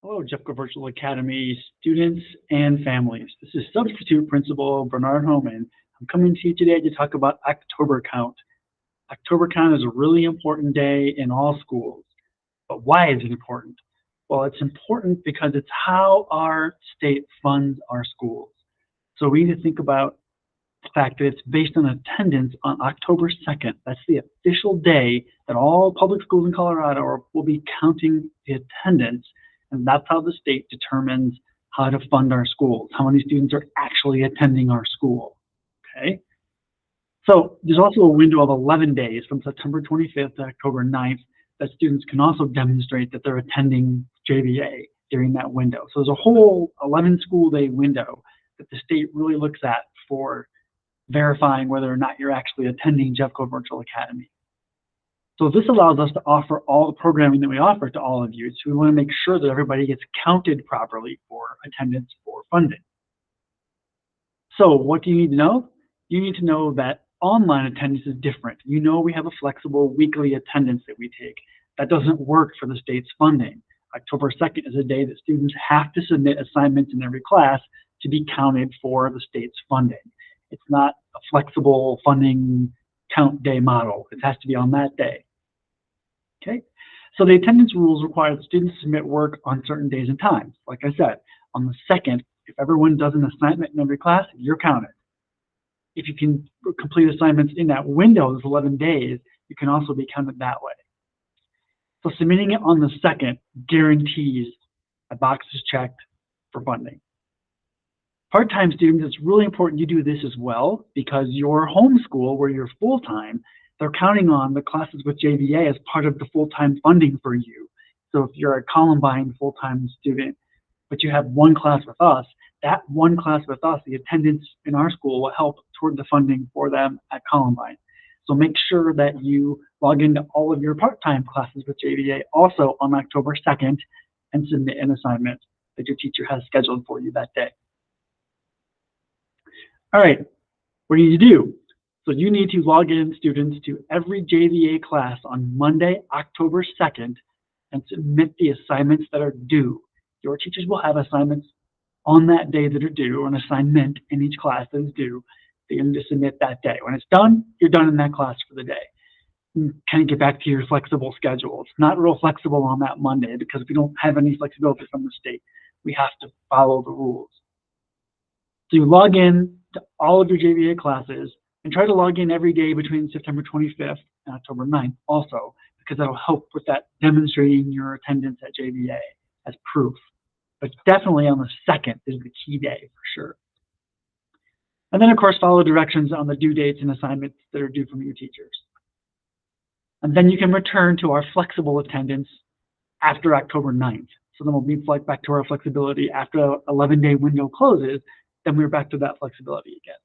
Hello, Jeffco Virtual Academy students and families. This is Substitute Principal Bernard Homan. I'm coming to you today to talk about October Count. October Count is a really important day in all schools. But why is it important? Well, it's important because it's how our state funds our schools. So we need to think about the fact that it's based on attendance on October 2nd. That's the official day that all public schools in Colorado will be counting the attendance. And that's how the state determines how to fund our schools, how many students are actually attending our school, okay? So there's also a window of 11 days from September 25th to October 9th that students can also demonstrate that they're attending JVA during that window. So there's a whole 11 school day window that the state really looks at for verifying whether or not you're actually attending Jeffco Virtual Academy. So this allows us to offer all the programming that we offer to all of you. So we want to make sure that everybody gets counted properly for attendance for funding. So what do you need to know? You need to know that online attendance is different. You know we have a flexible weekly attendance that we take. That doesn't work for the state's funding. October 2nd is a day that students have to submit assignments in every class to be counted for the state's funding. It's not a flexible funding count day model. It has to be on that day. Okay, so the attendance rules require that students submit work on certain days and times. Like I said, on the 2nd, if everyone does an assignment in every class, you're counted. If you can complete assignments in that window, those 11 days, you can also be counted that way. So submitting it on the 2nd guarantees a box is checked for funding. Part-time students, it's really important you do this as well because your homeschool, where you're full-time, they're counting on the classes with JVA as part of the full-time funding for you. So if you're a Columbine full-time student, but you have one class with us, that one class with us, the attendance in our school will help toward the funding for them at Columbine. So make sure that you log into all of your part-time classes with JVA also on October 2nd and submit an assignment that your teacher has scheduled for you that day. All right, what do you need to do? So you need to log in students to every JVA class on Monday, October 2nd, and submit the assignments that are due. Your teachers will have assignments on that day that are due, or an assignment in each class that is due. You need to submit that day. When it's done, you're done in that class for the day. You kind of get back to your flexible schedule. It's not real flexible on that Monday because we don't have any flexibility from the state. We have to follow the rules. So you log in to all of your JVA classes and try to log in every day between September 25th and October 9th also, because that'll help with that demonstrating your attendance at JVA as proof. But definitely on the 2nd is the key day for sure. And then of course follow directions on the due dates and assignments that are due from your teachers. And then you can return to our flexible attendance after October 9th. So then we'll be back to our flexibility after the 11-day window closes, then we're back to that flexibility again.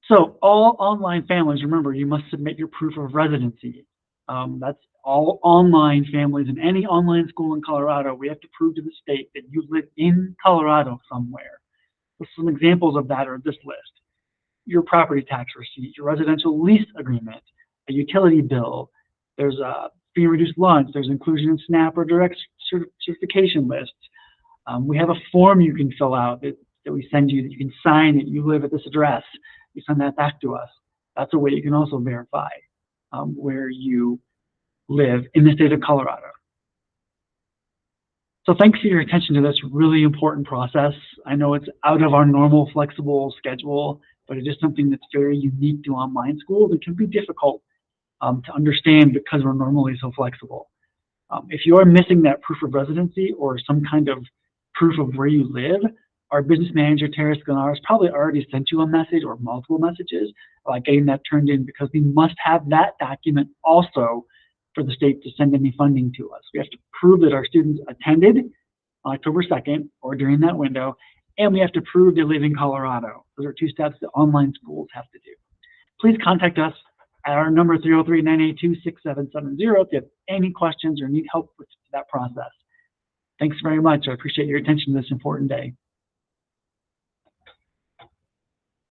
So all online families, remember, you must submit your proof of residency. That's all online families in any online school in Colorado. We have to prove to the state that you live in Colorado somewhere. So some examples of that are this list. Your property tax receipt, your residential lease agreement, a utility bill, there's a free and reduced lunch, there's inclusion in SNAP or direct certification lists. We have a form you can fill out that we send you that you can sign that you live at this address. You send that back to us. That's a way you can also verify where you live in the state of Colorado. So thanks for your attention to this really important process. I know it's out of our normal flexible schedule, but it is something that's very unique to online schools. It can be difficult to understand because we're normally so flexible. If you are missing that proof of residency or some kind of proof of where you live, our business manager, Tara Sklenar, has probably already sent you a message or multiple messages about getting that turned in because we must have that document also for the state to send any funding to us. We have to prove that our students attended on October 2nd or during that window, and we have to prove they live in Colorado. Those are 2 steps that online schools have to do. Please contact us at our number 303-982-6770 if you have any questions or need help with that process. Thanks very much. I appreciate your attention to this important day.